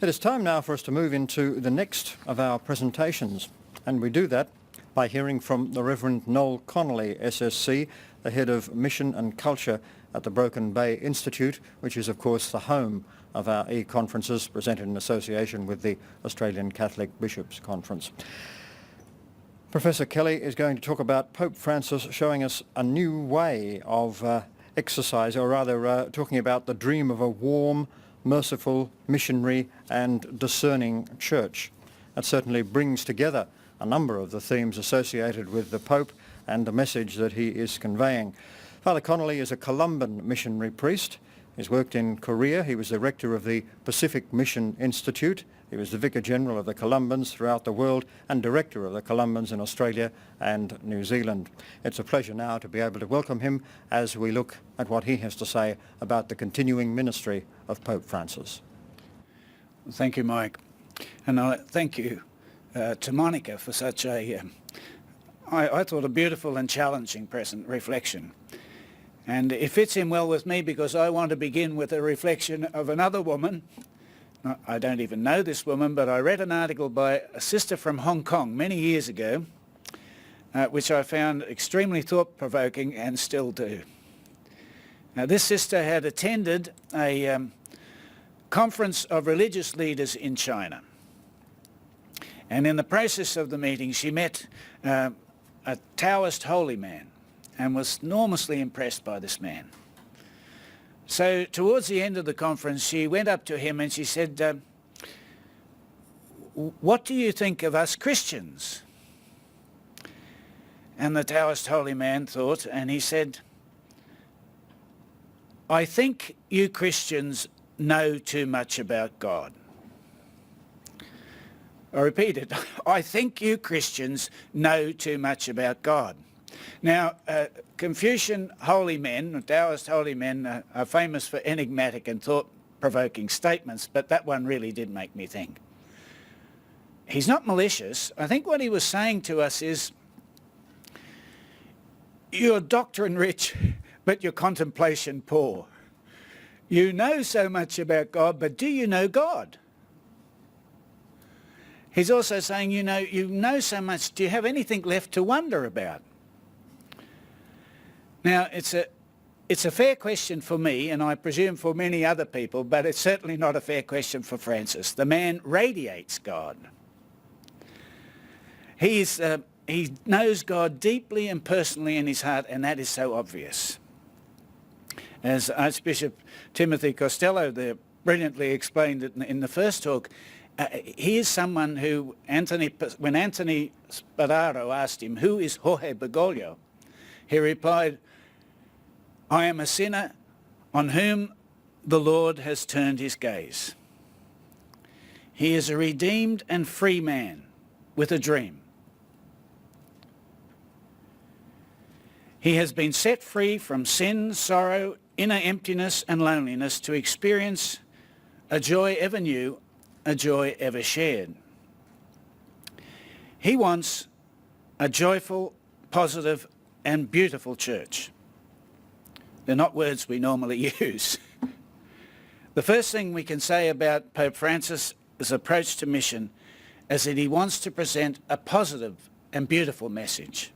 It is time now for us to move into the next of our presentations, and we do that by hearing from the Rev Noel Connolly SSC, the head of Mission and Culture at the Broken Bay Institute, which is of course the home of our eConferences presented in association with the Australian Catholic Bishops' Conference. Professor Kelly is going to talk about Pope Francis showing us a new way of exercise, or rather talking about the dream of a warm, merciful, missionary and discerning church. That certainly brings together a number of the themes associated with the Pope and the message that he is conveying. Father Connolly is a Columban missionary priest. He's worked in Korea. He was the rector of the Pacific Mission Institute. He was the Vicar General of the Columbans throughout the world and Director of the Columbans in Australia and New Zealand. It's a pleasure now to be able to welcome him as we look at what he has to say about the continuing ministry of Pope Francis. Thank you, Mike. And thank you to Monica for such a, I thought, a beautiful and challenging present reflection. And it fits in well with me because I want to begin with a reflection of another woman. I don't even know this woman, but I read an article by a sister from Hong Kong many years ago, which I found extremely thought-provoking and still do. Now, this sister had attended a conference of religious leaders in China. And in the process of the meeting, she met a Taoist holy man and was enormously impressed by this man. So towards the end of the conference, she went up to him and she said, "What do you think of us Christians?" And the Taoist holy man thought, and he said, "I think you Christians know too much about God." I repeat it, "I think you Christians know too much about God." Now, Confucian holy men, Taoist holy men, are famous for enigmatic and thought-provoking statements, but that one really did make me think. He's not malicious. I think what he was saying to us is, you're doctrine rich, but your contemplation poor. You know so much about God, but do you know God? He's also saying, you know so much, do you have anything left to wonder about? Now, it's a fair question for me, and I presume for many other people, but it's certainly not a fair question for Francis. The man radiates God. He knows God deeply and personally in his heart, and that is so obvious. As Archbishop Timothy Costello there brilliantly explained it in the first talk, he is someone who, when Anthony Spadaro asked him, "Who is Jorge Bergoglio?" he replied, "I am a sinner on whom the Lord has turned his gaze." He is a redeemed and free man with a dream. He has been set free from sin, sorrow, inner emptiness and loneliness to experience a joy ever new, a joy ever shared. He wants a joyful, positive and beautiful church. They're not words we normally use. The first thing we can say about Pope Francis' approach to mission is that he wants to present a positive and beautiful message,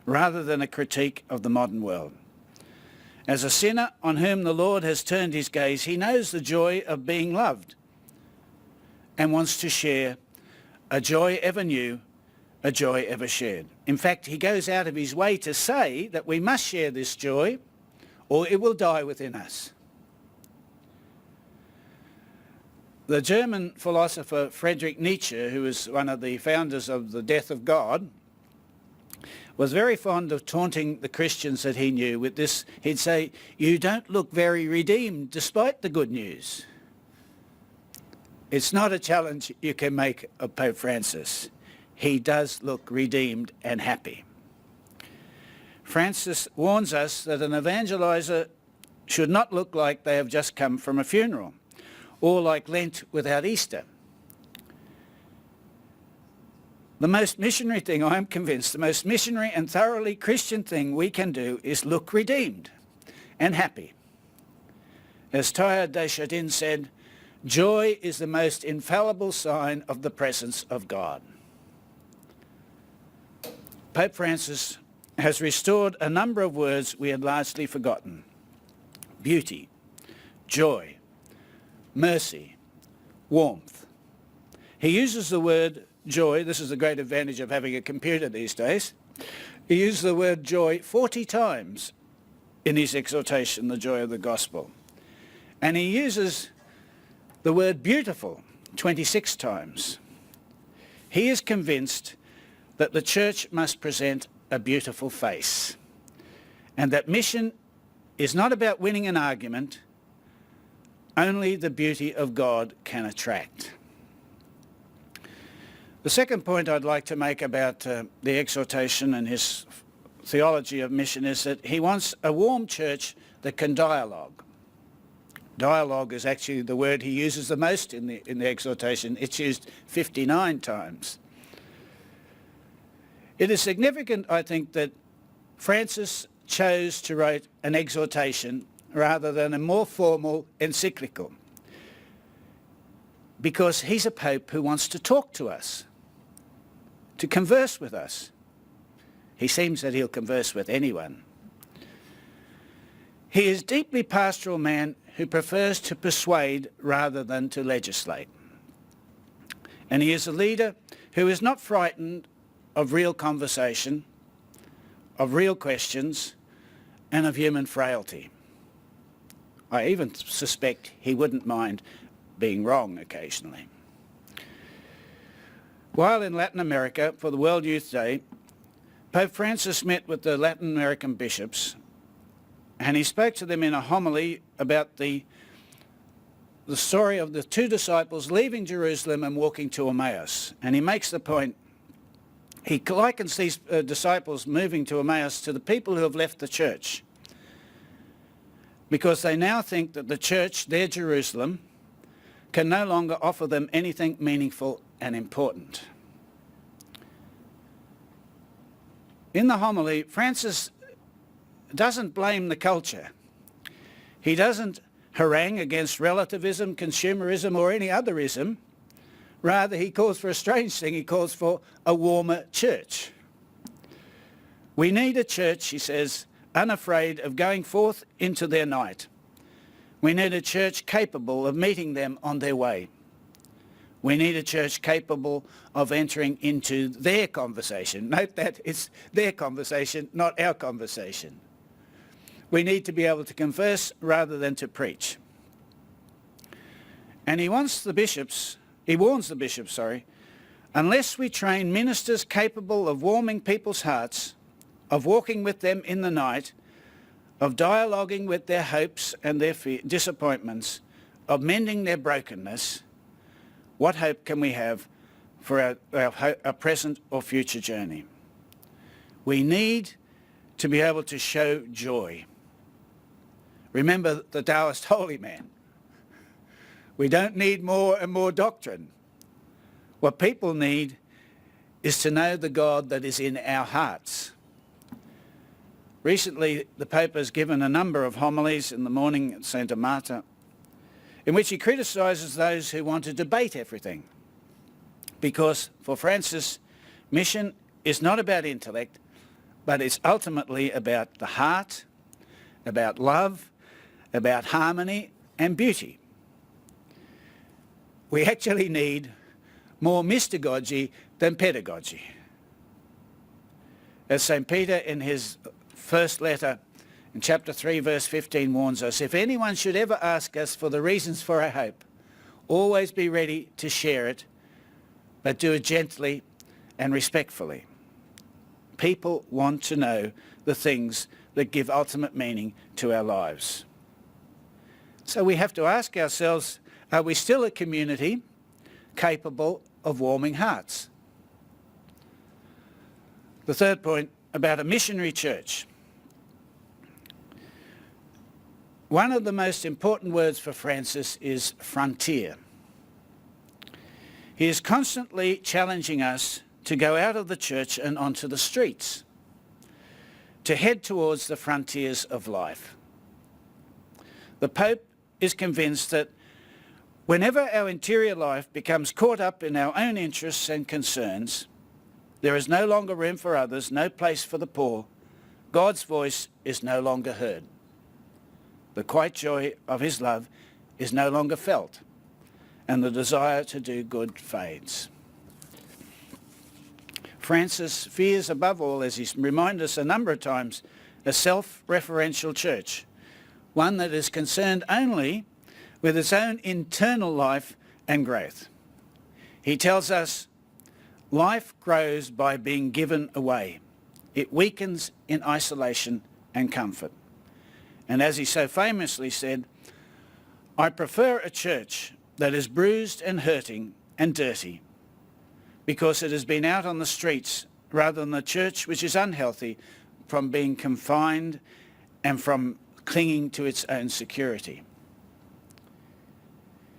rather than a critique of the modern world. As a sinner on whom the Lord has turned his gaze, he knows the joy of being loved and wants to share a joy ever new, a joy ever shared. In fact, he goes out of his way to say that we must share this joy or it will die within us. The German philosopher Friedrich Nietzsche, who was one of the founders of the Death of God, was very fond of taunting the Christians that he knew with this. He'd say, "You don't look very redeemed despite the good news." It's not a challenge you can make of Pope Francis. He does look redeemed and happy. Francis warns us that an evangelizer should not look like they have just come from a funeral, or like Lent without Easter. The most missionary thing, I am convinced, the most missionary and thoroughly Christian thing we can do is look redeemed and happy. As Teilhard de Chardin said, Joy is the most infallible sign of the presence of God. Pope Francis has restored a number of words we had largely forgotten. Beauty, joy, mercy, warmth. He uses the word joy. This is the great advantage of having a computer these days. He uses the word joy 40 times in his exhortation, The Joy of the Gospel. And he uses the word beautiful 26 times. He is convinced that the church must present a beautiful face, and that mission is not about winning an argument. Only the beauty of God can attract. The second point I'd like to make about the exhortation and his theology of mission is that he wants a warm church that can dialogue. Dialogue is actually the word he uses the most in the exhortation. It's used 59 times. It is significant, I think, that Francis chose to write an exhortation rather than a more formal encyclical, because he's a pope who wants to talk to us, to converse with us. He seems that he'll converse with anyone. He is a deeply pastoral man who prefers to persuade rather than to legislate. And he is a leader who is not frightened of real conversation, of real questions, and of human frailty. I even suspect he wouldn't mind being wrong occasionally. While in Latin America for the World Youth Day, Pope Francis met with the Latin American bishops, and he spoke to them in a homily about the story of the two disciples leaving Jerusalem and walking to Emmaus. And he makes the point, he likens these disciples moving to Emmaus to the people who have left the church, because they now think that the church, their Jerusalem, can no longer offer them anything meaningful and important. In the homily, Francis doesn't blame the culture. He doesn't harangue against relativism, consumerism, or any other ism. Rather, he calls for a strange thing. He calls for a warmer church. We need a church, he says, unafraid of going forth into their night. We need a church capable of meeting them on their way. We need a church capable of entering into their conversation. Note that it's their conversation, not our conversation. We need to be able to converse rather than to preach. And he warns the bishops, unless we train ministers capable of warming people's hearts, of walking with them in the night, of dialoguing with their hopes and their disappointments, of mending their brokenness, what hope can we have for our present or future journey? We need to be able to show joy. Remember the Taoist holy man. We don't need more and more doctrine. What people need is to know the God that is in our hearts. Recently, the Pope has given a number of homilies in the morning at Santa Marta, in which he criticises those who want to debate everything. Because for Francis, mission is not about intellect, but it's ultimately about the heart, about love, about harmony and beauty. We actually need more mystagogy than pedagogy. As St. Peter in his first letter in chapter 3 verse 15 warns us, if anyone should ever ask us for the reasons for our hope, always be ready to share it, but do it gently and respectfully. People want to know the things that give ultimate meaning to our lives. So we have to ask ourselves, are we still a community capable of warming hearts? The third point about a missionary church. One of the most important words for Francis is frontier. He is constantly challenging us to go out of the church and onto the streets, to head towards the frontiers of life. The Pope is convinced that Whenever our interior life becomes caught up in our own interests and concerns, there is no longer room for others, no place for the poor. God's voice is no longer heard. The quiet joy of his love is no longer felt, and the desire to do good fades. Francis fears above all, as he's reminded us a number of times, a self-referential church, one that is concerned only with its own internal life and growth. He tells us, life grows by being given away. It weakens in isolation and comfort. And as he so famously said, I prefer a church that is bruised and hurting and dirty because it has been out on the streets rather than a church which is unhealthy from being confined and from clinging to its own security.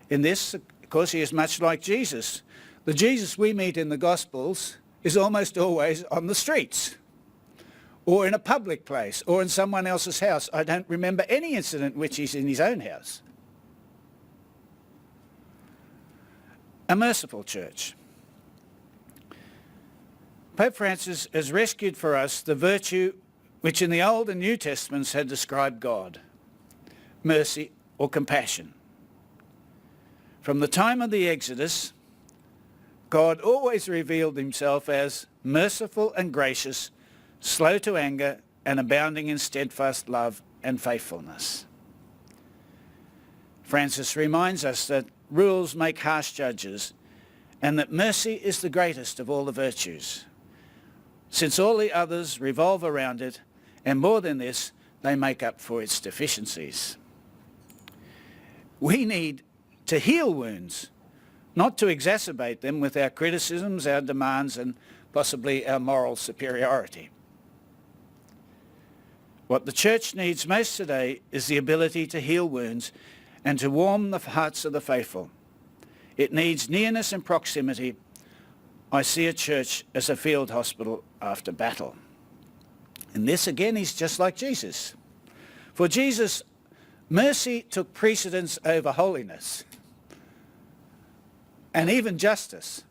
In this, of course, he is much like Jesus. The Jesus we meet in the Gospels is almost always on the streets or in a public place or in someone else's house. I don't remember any incident in which he's in his own house. A merciful church. Pope Francis has rescued for us the virtue which in the Old and New Testaments had described God, mercy or compassion. From the time of the Exodus, God always revealed himself as merciful and gracious, slow to anger and abounding in steadfast love and faithfulness. Francis reminds us that rules make harsh judges and that mercy is the greatest of all the virtues, since all the others revolve around it, and more than this, they make up for its deficiencies. We need to heal wounds, not to exacerbate them with our criticisms, our demands, and possibly our moral superiority. What the church needs most today is the ability to heal wounds and to warm the hearts of the faithful. It needs nearness and proximity. I see a church as a field hospital after battle. And this again is just like Jesus. For Jesus, mercy took precedence over holiness and even justice.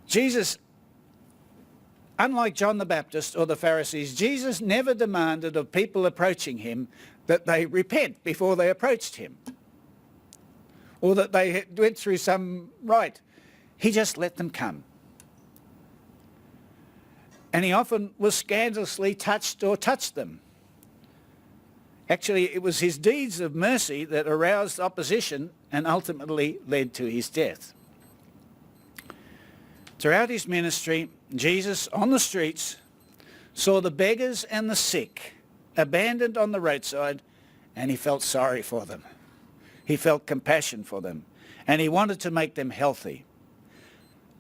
Jesus, unlike John the Baptist or the Pharisees, Jesus never demanded of people approaching him that they repent before they approached him, or that they went through some rite. He just let them come. And he often was scandalously touched or touched them. Actually, it was his deeds of mercy that aroused opposition and ultimately led to his death. Throughout his ministry, Jesus on the streets saw the beggars and the sick abandoned on the roadside, and he felt sorry for them. He felt compassion for them, and he wanted to make them healthy,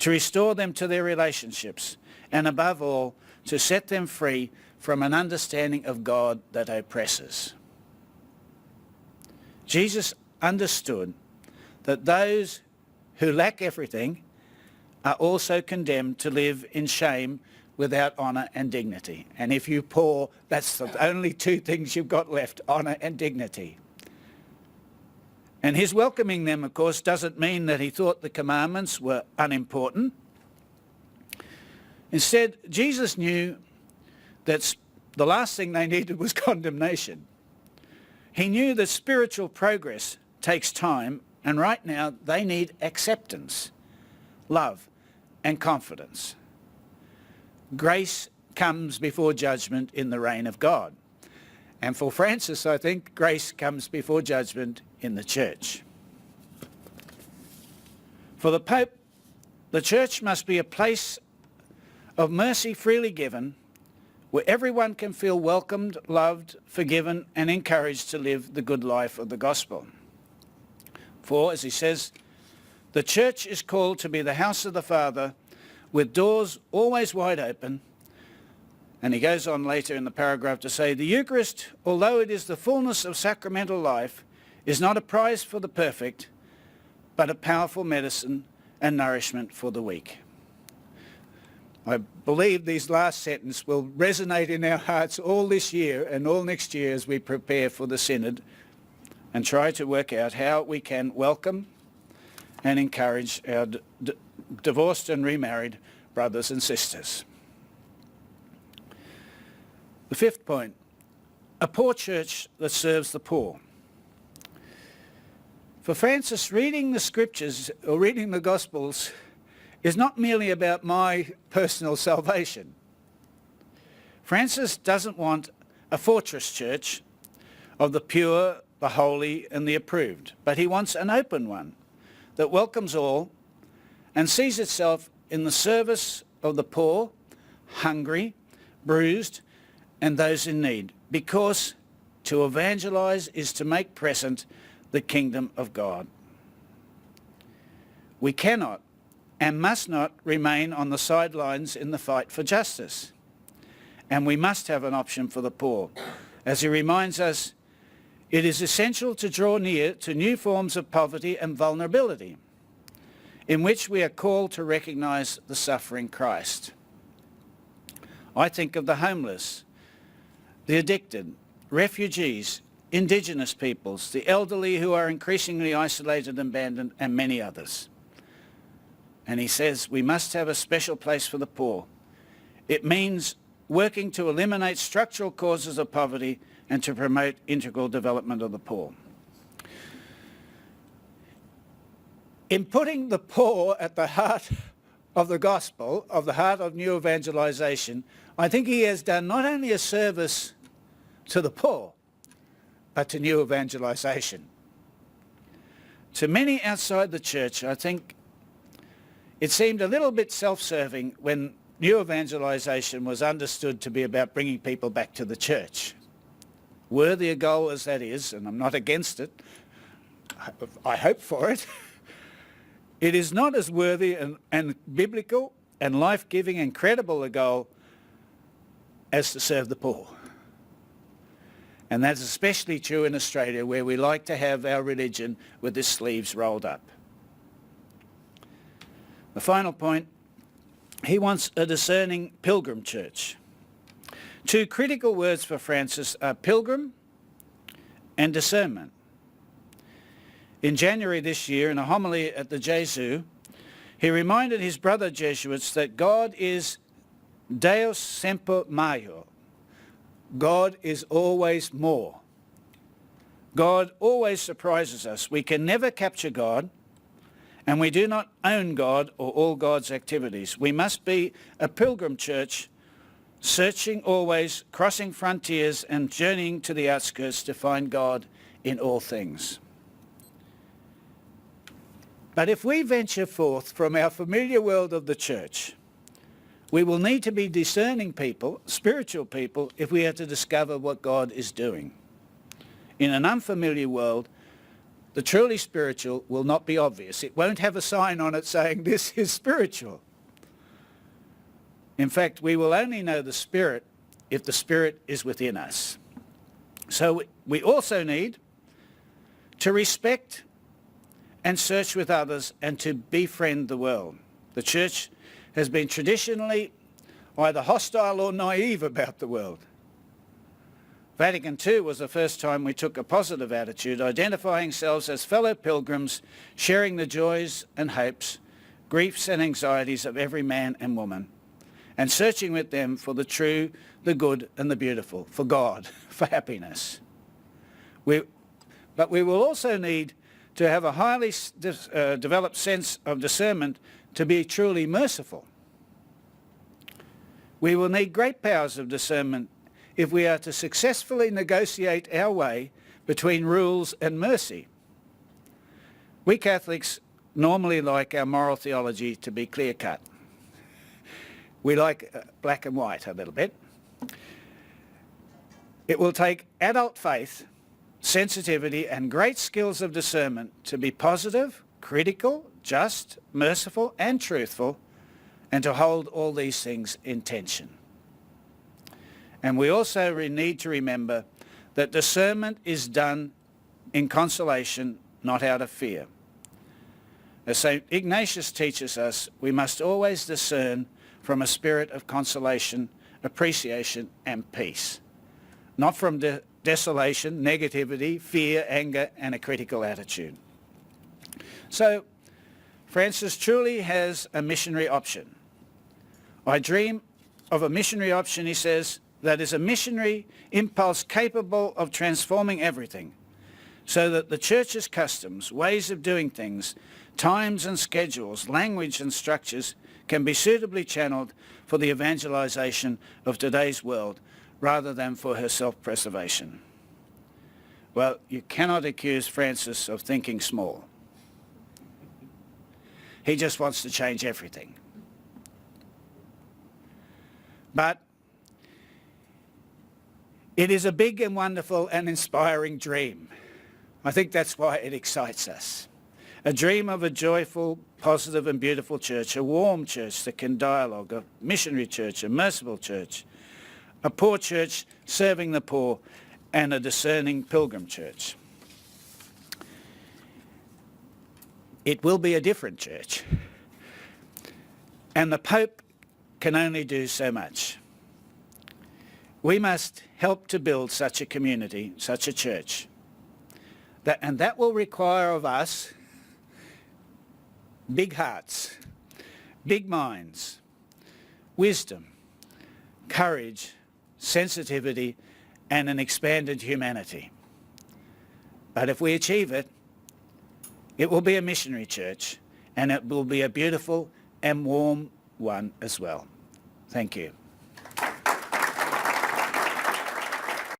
to restore them to their relationships, and above all, to set them free from an understanding of God that oppresses. Jesus understood that those who lack everything are also condemned to live in shame without honour and dignity. And if you're poor, that's the only two things you've got left, honour and dignity. And his welcoming them, of course, doesn't mean that he thought the commandments were unimportant. Instead, Jesus knew that the last thing they needed was condemnation. He knew that spiritual progress takes time, and right now they need acceptance, love, and confidence. Grace comes before judgment in the reign of God. And for Francis, I think grace comes before judgment in the church. For the Pope, the church must be a place of mercy freely given, where everyone can feel welcomed, loved, forgiven, and encouraged to live the good life of the gospel. For, as he says, the church is called to be the house of the Father, with doors always wide open. And he goes on later in the paragraph to say, the Eucharist, although it is the fullness of sacramental life, is not a prize for the perfect, but a powerful medicine and nourishment for the weak. I believe these last sentences will resonate in our hearts all this year and all next year as we prepare for the Synod and try to work out how we can welcome and encourage our divorced and remarried brothers and sisters. The fifth point, a poor church that serves the poor. For Francis, reading the scriptures or reading the Gospels is not merely about my personal salvation. Francis doesn't want a fortress church of the pure, the holy and the approved, but he wants an open one that welcomes all and sees itself in the service of the poor, hungry, bruised and those in need, because to evangelize is to make present the kingdom of God. We cannot and must not remain on the sidelines in the fight for justice. And we must have an option for the poor. As he reminds us, it is essential to draw near to new forms of poverty and vulnerability, in which we are called to recognise the suffering Christ. I think of the homeless, the addicted, refugees, Indigenous peoples, the elderly who are increasingly isolated and abandoned, and many others. And he says we must have a special place for the poor. It means working to eliminate structural causes of poverty and to promote integral development of the poor. In putting the poor at the heart of the gospel, of the heart of new evangelization, I think he has done not only a service to the poor, but to new evangelization. To many outside the church, I think it seemed a little bit self-serving when new evangelization was understood to be about bringing people back to the church. Worthy a goal as that is, and I'm not against it, I hope for it, it is not as worthy and biblical and life-giving and credible a goal as to serve the poor. And that's especially true in Australia, where we like to have our religion with the sleeves rolled up. The final point, he wants a discerning pilgrim church. Two critical words for Francis are pilgrim and discernment. In January this year, in a homily at the Jesu, he reminded his brother Jesuits that God is Deus semper maior. God is always more. God always surprises us. We can never capture God, and we do not own God or all God's activities. We must be a pilgrim church, searching always, crossing frontiers and journeying to the outskirts to find God in all things. But if we venture forth from our familiar world of the church, we will need to be discerning people, spiritual people, if we are to discover what God is doing. In an unfamiliar world, the truly spiritual will not be obvious. It won't have a sign on it saying this is spiritual. In fact, we will only know the Spirit if the Spirit is within us. So we also need to respect and search with others and to befriend the world. The church has been traditionally either hostile or naive about the world. Vatican II was the first time we took a positive attitude, identifying ourselves as fellow pilgrims, sharing the joys and hopes, griefs and anxieties of every man and woman, and searching with them for the true, the good and the beautiful, for God, for happiness. But we will also need to have a highly developed sense of discernment to be truly merciful. We will need great powers of discernment if we are to successfully negotiate our way between rules and mercy. We Catholics normally like our moral theology to be clear-cut. We like black and white a little bit. It will take adult faith, sensitivity and great skills of discernment to be positive, critical, just, merciful and truthful, and to hold all these things in tension. And we also need to remember that discernment is done in consolation, not out of fear. As St. Ignatius teaches us, we must always discern from a spirit of consolation, appreciation and peace, not from desolation, negativity, fear, anger, and a critical attitude. So Francis truly has a missionary option. I dream of a missionary option, he says, that is a missionary impulse capable of transforming everything, so that the church's customs, ways of doing things, times and schedules, language and structures can be suitably channeled for the evangelization of today's world rather than for her self-preservation. Well, you cannot accuse Francis of thinking small. He just wants to change everything. But it is a big and wonderful and inspiring dream. I think that's why it excites us. A dream of a joyful, positive and beautiful church, a warm church that can dialogue, a missionary church, a merciful church, a poor church serving the poor, and a discerning pilgrim church. It will be a different church. And the Pope can only do so much. We must help to build such a community, such a church. And that will require of us big hearts, big minds, wisdom, courage, sensitivity, and an expanded humanity. But if we achieve it, it will be a missionary church, and it will be a beautiful and warm one as well. Thank you.